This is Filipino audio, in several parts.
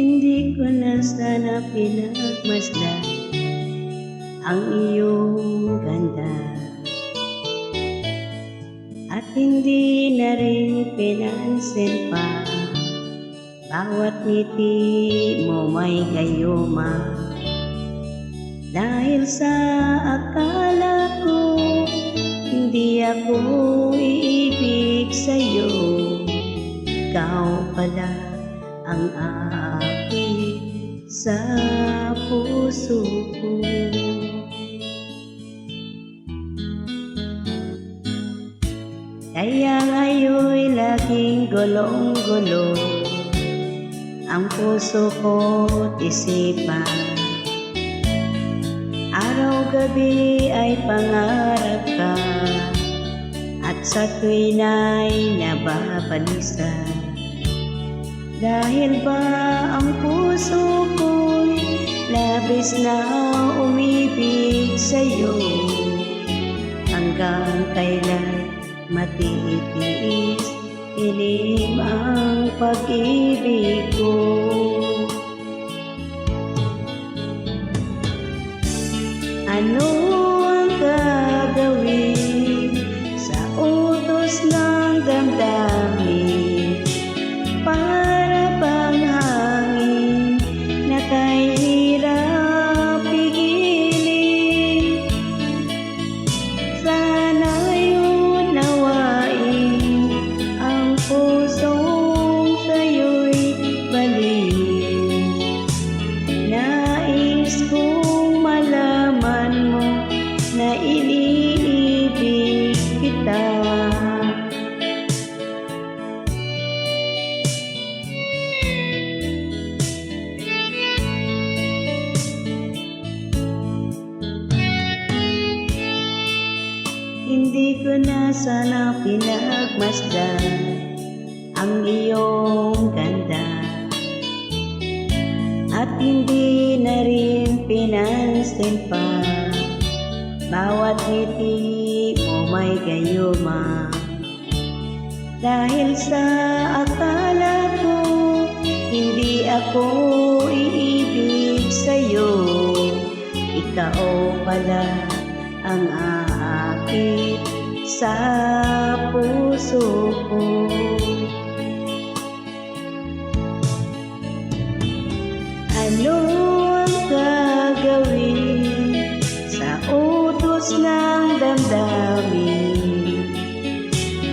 Hindi ko na sana pinagmasdan ang iyong ganda, at hindi na rin pinansin pa bawat ngiti mo may gayuma. Dahil sa akala ko hindi ako iibig sa'yo, ikaw pala ang aakit sa puso ko. Kaya ngayon'y laging gulong-gulo ang puso ko't isipan. Araw-gabi ay pangarap ka, at sa tuwina'y nababalisa. Dahil ba ang puso ko'y labis na umibig sa'yo, hanggang kailan matitiis ilim ang pag-ibig ko. Ano ang gagawin sa utos ng damdamin? Para bang hangin na kahirap pigilin. Sana'y unawain ang pusong sa'yo'y baliw. Nais kong malaman mo na iniibig kita. Hindi ko na sana pinagmasdan ang iyong ganda, at hindi na rin pinansin pa bawat ngiti mo may gayuma. Dahil sa akala ko hindi ako iibig sa'yo, ikaw pala ang aakit sa puso ko. Ano ang gagawin sa utos ng damdamin?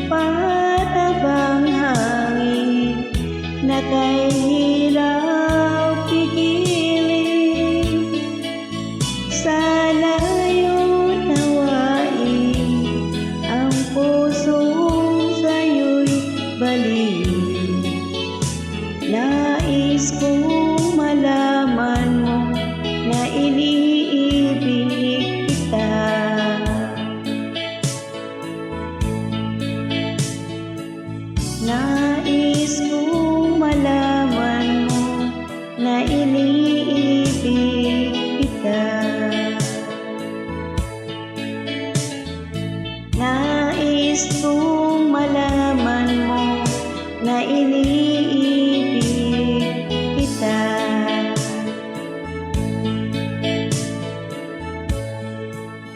Para bang hangin na kahirap pigilin? Sana'y unawain ang pusong sa'yo'y baliw. Nais kong malaman mo na iniibig kita. Nais kong malaman mo na iniibig kita. Nais kong